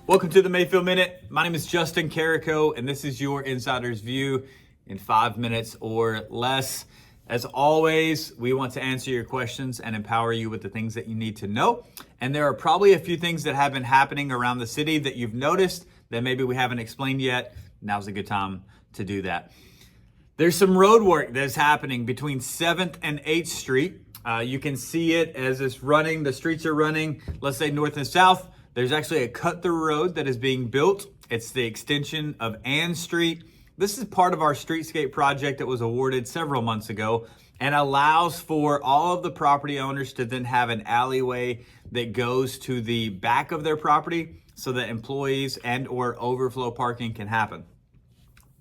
Welcome to the Mayfield Minute. My name is Justin Carrico, and this is your insider's view in 5 minutes or less. As always, we want to answer your questions and empower you with the things that you need to know. And there are probably a few things that have been happening around the city that you've noticed that maybe we haven't explained yet. Now's a good time to do that. There's some road work that's happening between 7th and 8th Street. You can see it as it's running. The streets are running, let's say north and south. There's actually a cut-through road that is being built. It's the extension of Ann Street. This is part of our streetscape project that was awarded several months ago and allows for all of the property owners to then have an alleyway that goes to the back of their property so that employees and or overflow parking can happen.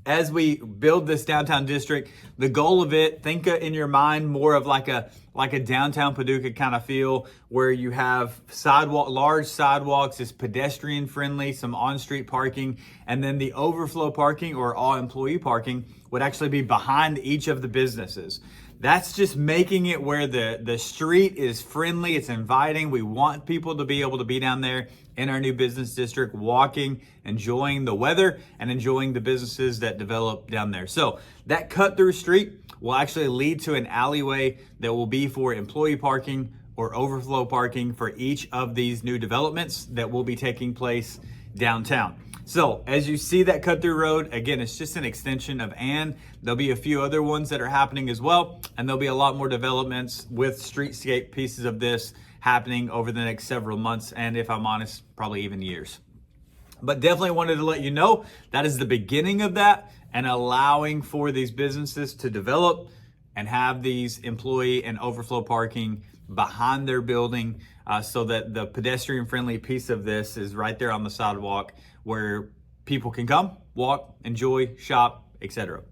As we build this downtown district, the goal of it, think in your mind more of like a downtown Paducah kind of feel, where you have large sidewalks, is pedestrian friendly, some on-street parking, and then the overflow parking or all employee parking would actually be behind each of the businesses. That's just making it where the street is friendly, it's inviting. We want people to be able to be down there in our new business district, walking, enjoying the weather, and enjoying the businesses that develop down there. So that cut-through street will actually lead to an alleyway that will be for employee parking or overflow parking for each of these new developments that will be taking place downtown. So as you see that cut-through road, again, it's just an extension of Ann. There'll be a few other ones that are happening as well, and there'll be a lot more developments with streetscape pieces of this happening over the next several months, and if I'm honest, probably even years. But definitely wanted to let you know that is the beginning of that, and allowing for these businesses to develop and have these employee and overflow parking behind their building, so that the pedestrian friendly piece of this is right there on the sidewalk where people can come, walk, enjoy, shop, etc.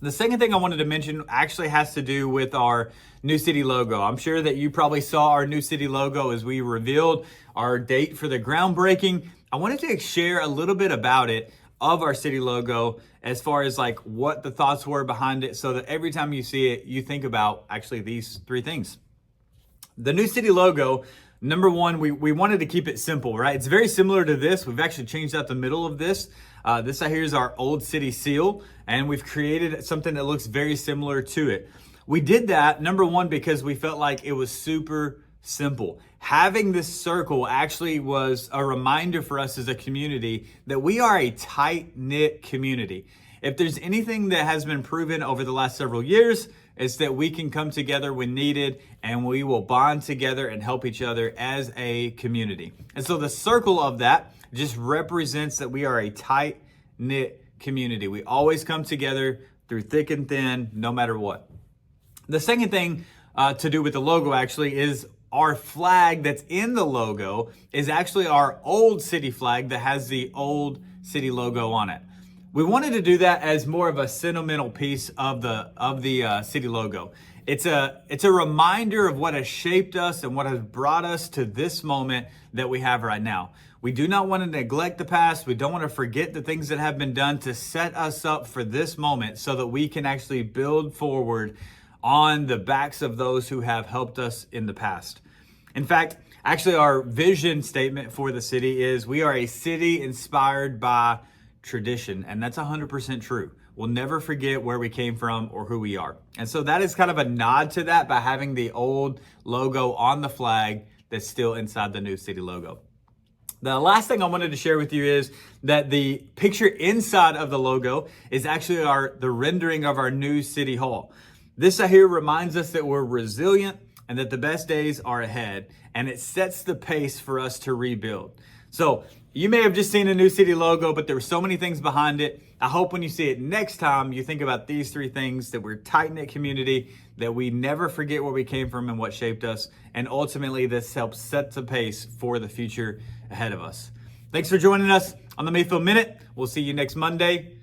The second thing I wanted to mention actually has to do with our new city logo. I'm sure that you probably saw our new city logo as we revealed our date for the groundbreaking. I wanted to share a little bit about it, of our city logo, as far as like what the thoughts were behind it, so that every time you see it, you think about actually these three things. The new city logo, number one, we wanted to keep it simple, right? It's very similar to this. We've actually changed out the middle of this. This right here is our old city seal, and we've created something that looks very similar to it. We did that, number one, because we felt like it was super simple. Having this circle actually was a reminder for us as a community that we are a tight-knit community. If there's anything that has been proven over the last several years, it's that we can come together when needed, and we will bond together and help each other as a community. And so the circle of that just represents that we are a tight-knit community. We always come together through thick and thin, no matter what. The second thing to do with the logo actually is our flag that's in the logo is actually our old city flag that has the old city logo on it. We wanted to do that as more of a sentimental piece of the city logo. It's a reminder of what has shaped us and what has brought us to this moment that we have right now. We do not want to neglect the past. We don't want to forget the things that have been done to set us up for this moment so that we can actually build forward on the backs of those who have helped us in the past. In fact, actually our vision statement for the city is we are a city inspired by tradition, and that's 100% true. We'll never forget where we came from or who we are. And so that is kind of a nod to that by having the old logo on the flag that's still inside the new city logo. The last thing I wanted to share with you is that the picture inside of the logo is actually the rendering of our new city hall. This right here reminds us that we're resilient and that the best days are ahead, and it sets the pace for us to rebuild. So you may have just seen a new city logo, but there were so many things behind it. I hope when you see it next time, you think about these three things: that we're a tight-knit community, that we never forget where we came from and what shaped us, and ultimately this helps set the pace for the future ahead of us. Thanks for joining us on the Mayfield Minute. We'll see you next Monday.